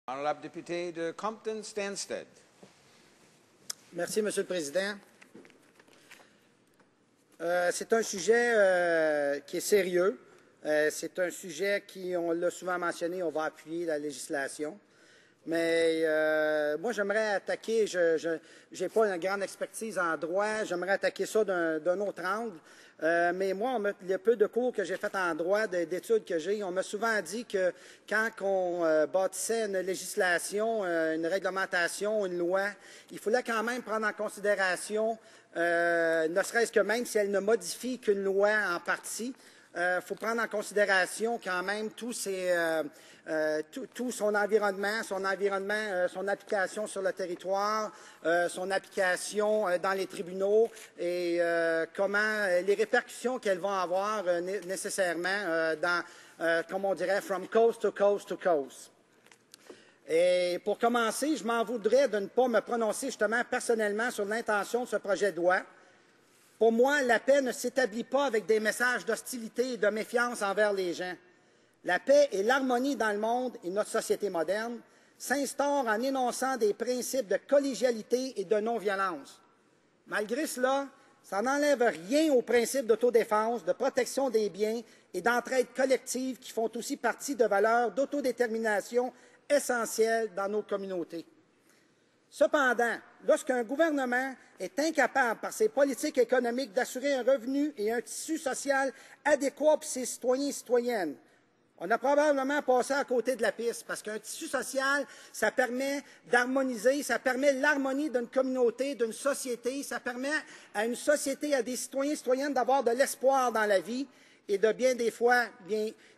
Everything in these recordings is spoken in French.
Honorable député de Compton-Stanstead. Merci, Monsieur le Président. C'est un sujet qui est sérieux. C'est un sujet qui, on l'a souvent mentionné, on va appuyer la législation. Mais moi, j'aimerais attaquer, je n'ai pas une grande expertise en droit, j'aimerais attaquer ça d'un autre angle. Mais moi, le peu de cours que j'ai fait en droit, d'études que j'ai, on m'a souvent dit que quand on bâtissait une législation, une réglementation, une loi, il fallait quand même prendre en considération, ne serait-ce que même si elle ne modifie qu'une loi en partie, il faut prendre en considération quand même tout son environnement, son application sur le territoire, son application dans les tribunaux et comment les répercussions qu'elles vont avoir nécessairement comme on dirait, from coast to coast to coast. Et pour commencer, je m'en voudrais de ne pas me prononcer justement personnellement sur l'intention de ce projet de loi. Pour moi, la paix ne s'établit pas avec des messages d'hostilité et de méfiance envers les gens. La paix et l'harmonie dans le monde et notre société moderne s'instaurent en énonçant des principes de collégialité et de non-violence. Malgré cela, ça n'enlève rien aux principes d'autodéfense, de protection des biens et d'entraide collective qui font aussi partie de valeurs d'autodétermination essentielles dans nos communautés. Cependant, lorsqu'un gouvernement est incapable, par ses politiques économiques, d'assurer un revenu et un tissu social adéquat pour ses citoyens et citoyennes, on a probablement passé à côté de la piste, parce qu'un tissu social, ça permet d'harmoniser, ça permet l'harmonie d'une communauté, d'une société, ça permet à une société, à des citoyens et citoyennes d'avoir de l'espoir dans la vie et de bien des fois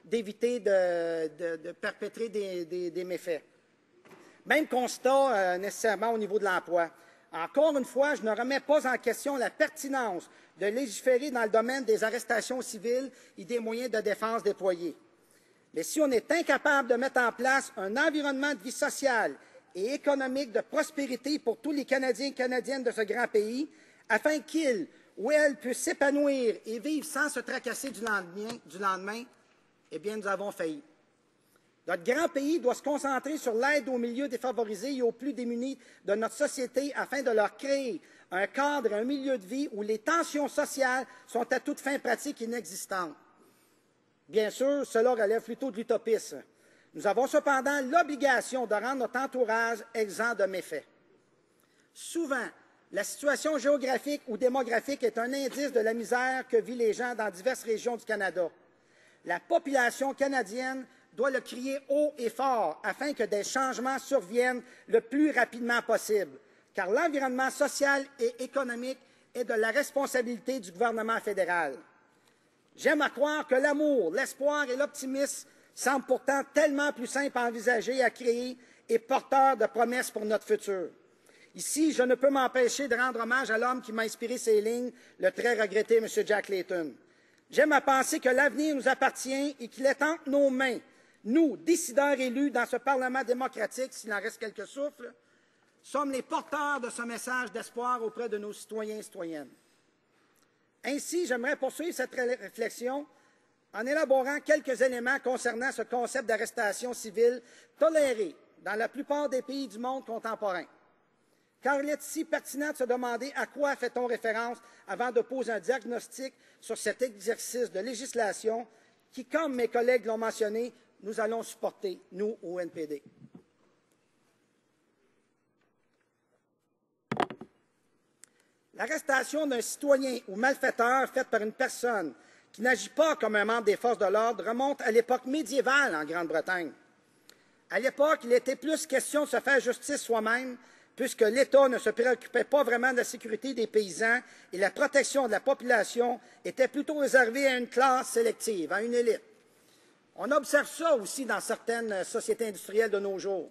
d'éviter de perpétrer des méfaits. Même constat nécessairement au niveau de l'emploi. Encore une fois, je ne remets pas en question la pertinence de légiférer dans le domaine des arrestations civiles et des moyens de défense déployés. Mais si on est incapable de mettre en place un environnement de vie sociale et économique de prospérité pour tous les Canadiens et Canadiennes de ce grand pays, afin qu'ils ou elles puissent s'épanouir et vivre sans se tracasser du lendemain, eh bien, nous avons failli. Notre grand pays doit se concentrer sur l'aide aux milieux défavorisés et aux plus démunis de notre société afin de leur créer un cadre et un milieu de vie où les tensions sociales sont à toute fin pratique inexistantes. Bien sûr, cela relève plutôt de l'utopisme. Nous avons cependant l'obligation de rendre notre entourage exempt de méfaits. Souvent, la situation géographique ou démographique est un indice de la misère que vivent les gens dans diverses régions du Canada. La population canadienne doit le crier haut et fort afin que des changements surviennent le plus rapidement possible, car l'environnement social et économique est de la responsabilité du gouvernement fédéral. J'aime à croire que l'amour, l'espoir et l'optimisme semblent pourtant tellement plus simples à envisager et à créer et porteurs de promesses pour notre futur. Ici, je ne peux m'empêcher de rendre hommage à l'homme qui m'a inspiré ces lignes, le très regretté M. Jack Layton. J'aime à penser que l'avenir nous appartient et qu'il est entre nos mains. Nous, décideurs élus dans ce Parlement démocratique, s'il en reste quelques souffles, sommes les porteurs de ce message d'espoir auprès de nos citoyens et citoyennes. Ainsi, j'aimerais poursuivre cette réflexion en élaborant quelques éléments concernant ce concept d'arrestation civile toléré dans la plupart des pays du monde contemporain. Car il est ici pertinent de se demander à quoi fait-on référence avant de poser un diagnostic sur cet exercice de législation qui, comme mes collègues l'ont mentionné, nous allons supporter, nous, au NPD. L'arrestation d'un citoyen ou malfaiteur faite par une personne qui n'agit pas comme un membre des forces de l'ordre remonte à l'époque médiévale en Grande-Bretagne. À l'époque, il était plus question de se faire justice soi-même, puisque l'État ne se préoccupait pas vraiment de la sécurité des paysans et la protection de la population était plutôt réservée à une classe sélective, à une élite. On observe ça aussi dans certaines sociétés industrielles de nos jours.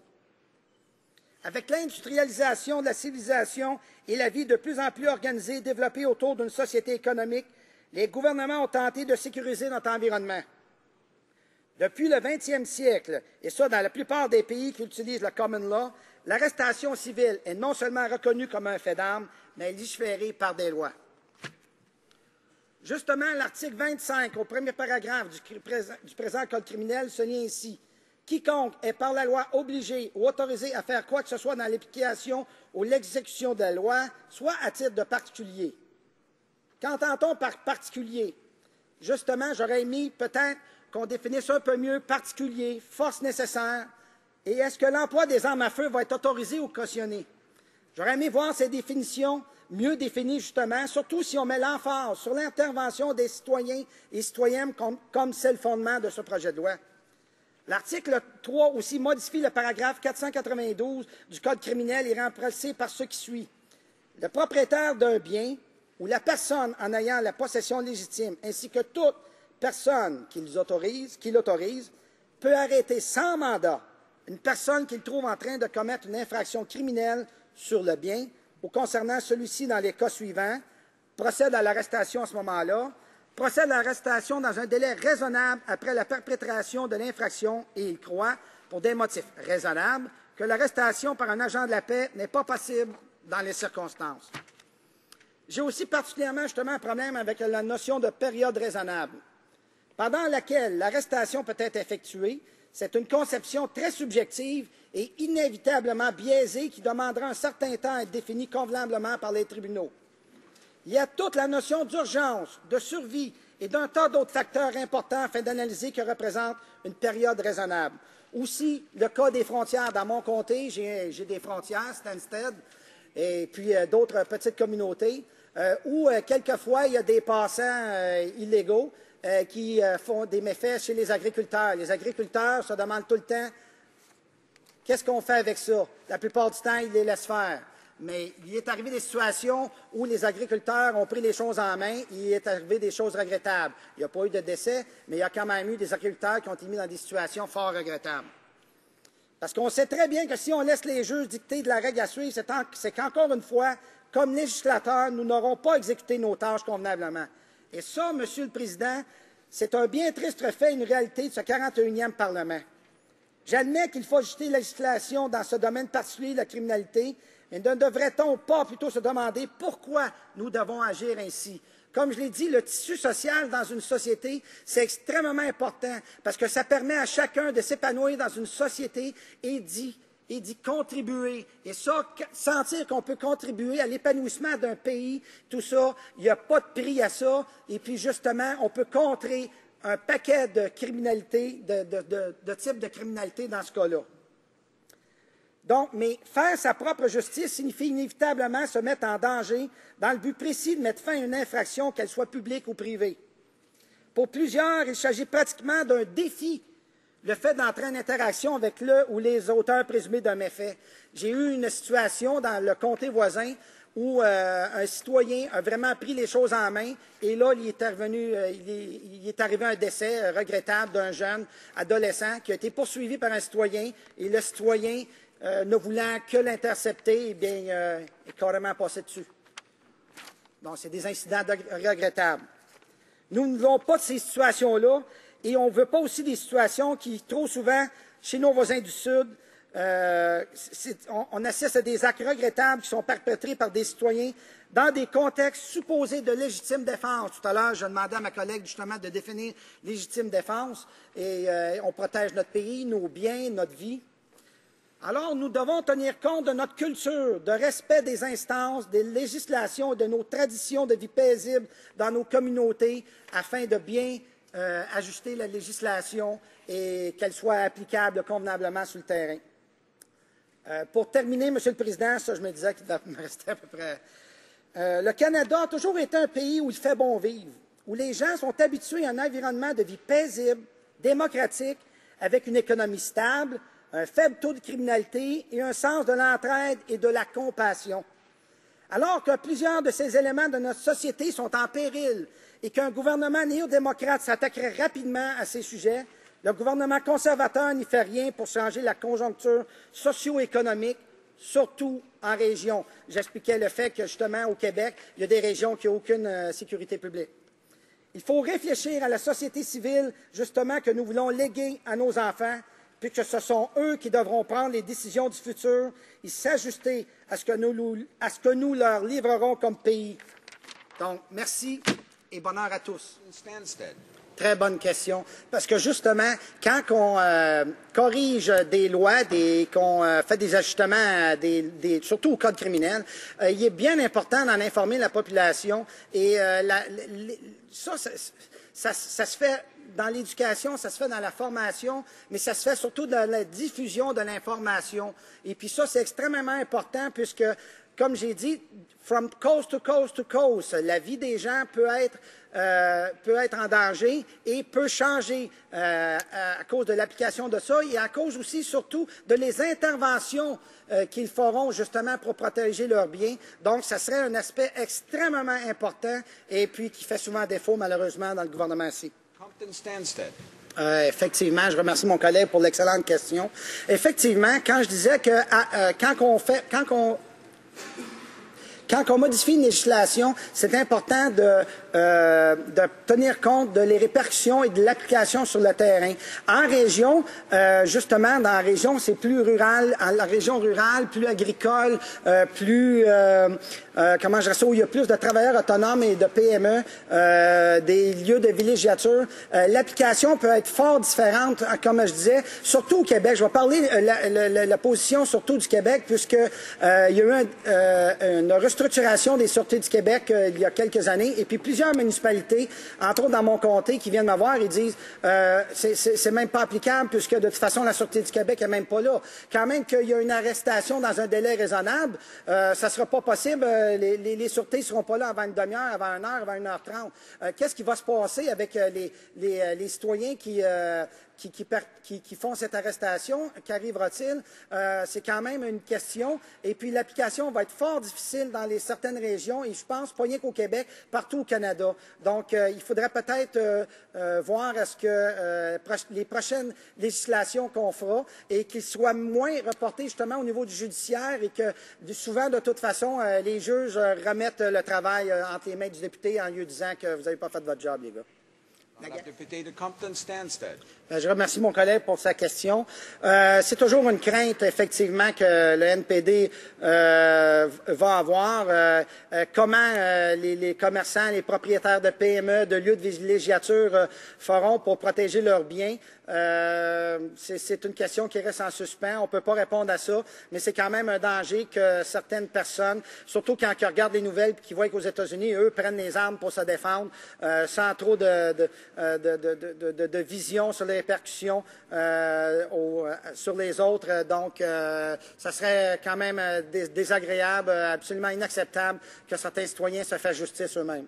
Avec l'industrialisation de la civilisation et la vie de plus en plus organisée et développée autour d'une société économique, les gouvernements ont tenté de sécuriser notre environnement. Depuis le 20e siècle, et ça dans la plupart des pays qui utilisent le common law, l'arrestation civile est non seulement reconnue comme un fait d'armes, mais légiférée par des lois. Justement, l'article 25, au premier paragraphe du présent Code criminel, se lit ainsi. Quiconque est par la loi obligé ou autorisé à faire quoi que ce soit dans l'application ou l'exécution de la loi, soit à titre de particulier. Qu'entend-on par particulier? Justement, j'aurais aimé peut-être qu'on définisse un peu mieux particulier, force nécessaire, et est-ce que l'emploi des armes à feu va être autorisé ou cautionné? J'aurais aimé voir ces définitions mieux définies, justement, surtout si on met l'emphase sur l'intervention des citoyens et citoyennes comme c'est le fondement de ce projet de loi. L'article 3 aussi modifie le paragraphe 492 du Code criminel et remplacé par ce qui suit. Le propriétaire d'un bien ou la personne en ayant la possession légitime, ainsi que toute personne qui l'autorise, peut arrêter sans mandat une personne qu'il trouve en train de commettre une infraction criminelle sur le bien ou concernant celui-ci dans les cas suivants, procède à l'arrestation à ce moment-là, procède à l'arrestation dans un délai raisonnable après la perpétration de l'infraction et il croit, pour des motifs raisonnables, que l'arrestation par un agent de la paix n'est pas possible dans les circonstances. J'ai aussi particulièrement justement un problème avec la notion de période raisonnable, pendant laquelle l'arrestation peut être effectuée. C'est une conception très subjective et inévitablement biaisée qui demandera un certain temps à être définie convenablement par les tribunaux. Il y a toute la notion d'urgence, de survie et d'un tas d'autres facteurs importants afin d'analyser que représente une période raisonnable. Aussi, le cas des frontières dans mon comté, j'ai des frontières, Stansted, et puis d'autres petites communautés, où quelquefois il y a des passants illégaux qui font des méfaits chez les agriculteurs. Les agriculteurs se demandent tout le temps qu'est-ce qu'on fait avec ça. La plupart du temps, ils les laissent faire. Mais il est arrivé des situations où les agriculteurs ont pris les choses en main. Il est arrivé des choses regrettables. Il n'y a pas eu de décès, mais il y a quand même eu des agriculteurs qui ont été mis dans des situations fort regrettables. Parce qu'on sait très bien que si on laisse les juges dicter de la règle à suivre, c'est qu'encore une fois, comme législateurs, nous n'aurons pas exécuté nos tâches convenablement. Et ça, Monsieur le Président, c'est un bien triste fait, une réalité de ce 41e Parlement. J'admets qu'il faut ajuster la législation dans ce domaine particulier de la criminalité, mais ne devrait-on pas plutôt se demander pourquoi nous devons agir ainsi? Comme je l'ai dit, le tissu social dans une société, c'est extrêmement important parce que ça permet à chacun de s'épanouir dans une société et d'y contribuer. Et ça, sentir qu'on peut contribuer à l'épanouissement d'un pays, tout ça, il n'y a pas de prix à ça. Et puis, justement, on peut contrer un paquet de criminalité, de types de criminalité dans ce cas-là. Donc, mais faire sa propre justice signifie inévitablement se mettre en danger dans le but précis de mettre fin à une infraction, qu'elle soit publique ou privée. Pour plusieurs, il s'agit pratiquement d'un défi, le fait d'entrer en interaction avec le ou les auteurs présumés d'un méfait. J'ai eu une situation dans le comté voisin où un citoyen a vraiment pris les choses en main et là, il est arrivé un décès regrettable d'un jeune adolescent qui a été poursuivi par un citoyen et le citoyen, ne voulant que l'intercepter, eh bien, est carrément passé dessus. Donc, c'est des incidents regrettables. Nous ne voulons pas de ces situations-là et on ne veut pas aussi des situations qui, trop souvent, chez nos voisins du Sud, on assiste à des actes regrettables qui sont perpétrés par des citoyens dans des contextes supposés de légitime défense. Tout à l'heure, je demandais à ma collègue justement de définir légitime défense et on protège notre pays, nos biens, notre vie. Alors, nous devons tenir compte de notre culture, de respect des instances, des législations et de nos traditions de vie paisible dans nos communautés afin de bien ajuster la législation et qu'elle soit applicable convenablement sur le terrain. Pour terminer, Monsieur le Président, ça je me disais qu'il me restait à peu près. Le Canada a toujours été un pays où il fait bon vivre, où les gens sont habitués à un environnement de vie paisible, démocratique, avec une économie stable, un faible taux de criminalité et un sens de l'entraide et de la compassion. Alors que plusieurs de ces éléments de notre société sont en péril et qu'un gouvernement néo-démocrate s'attaquerait rapidement à ces sujets, le gouvernement conservateur n'y fait rien pour changer la conjoncture socio-économique, surtout en région. J'expliquais le fait que, justement, au Québec, il y a des régions qui n'ont aucune sécurité publique. Il faut réfléchir à la société civile, justement, que nous voulons léguer à nos enfants, puis que ce sont eux qui devront prendre les décisions du futur et s'ajuster à ce que nous leur livrerons comme pays. Donc, merci et bonheur à tous. Stansted. Très bonne question. Parce que justement, quand on corrige des lois, qu'on fait des ajustements, surtout au code criminel, il est bien important d'en informer la population. Et ça se fait dans l'éducation, ça se fait dans la formation, mais ça se fait surtout dans la diffusion de l'information. Et puis ça, c'est extrêmement important puisque, comme j'ai dit, from coast to coast to coast, la vie des gens peut être en danger et peut changer à cause de l'application de ça et à cause aussi, surtout, de les interventions qu'ils feront justement pour protéger leurs biens. Donc, ça serait un aspect extrêmement important et puis qui fait souvent défaut, malheureusement, dans le gouvernement ici. Compton Stanstead. Effectivement, je remercie mon collègue pour l'excellente question. Effectivement, quand je disais que quand on modifie une législation, c'est important de tenir compte de les répercussions et de l'application sur le terrain. En région, justement, dans la région, c'est plus rural, la région rurale, plus agricole, plus, comment je dirais ça, où il y a plus de travailleurs autonomes et de PME, des lieux de villégiature. L'application peut être fort différente, comme je disais, surtout au Québec. Je vais parler la position surtout du Québec, puisque il y a eu une restructuration des Sûretés du Québec il y a quelques années, et puis plusieurs municipalités, entre autres dans mon comté, qui viennent me voir et disent c'est même pas applicable, puisque de toute façon la Sûreté du Québec est même pas là. Quand même qu'il y a une arrestation dans un délai raisonnable, ça sera pas possible. Les sûretés seront pas là avant une demi-heure, avant 1 heure, avant 1h30. Qu'est-ce qui va se passer avec les citoyens qui font cette arrestation? Qu'arrivera-t-il? C'est quand même une question. Et puis, l'application va être fort difficile dans certaines régions, et je pense pas rien qu'au Québec, partout au Canada. Donc, il faudrait peut-être voir est-ce que les prochaines législations qu'on fera et qu'ils soient moins reportés justement au niveau du judiciaire et que souvent, de toute façon, les juges remettent le travail entre les mains du député en lui disant que vous n'avez pas fait votre job, les gars. La députée de Compton Stanstead. Je remercie mon collègue pour sa question. C'est toujours une crainte, effectivement, que le NPD va avoir. Comment les commerçants, les propriétaires de PME, de lieux de villégiature feront pour protéger leurs biens. C'est une question qui reste en suspens. On ne peut pas répondre à ça, mais c'est quand même un danger que certaines personnes, surtout quand ils regardent les nouvelles et qu'ils voient qu'aux États-Unis, eux, prennent les armes pour se défendre sans trop de vision sur les répercussions sur les autres. Donc, ça serait quand même désagréable, absolument inacceptable que certains citoyens se fassent justice eux-mêmes.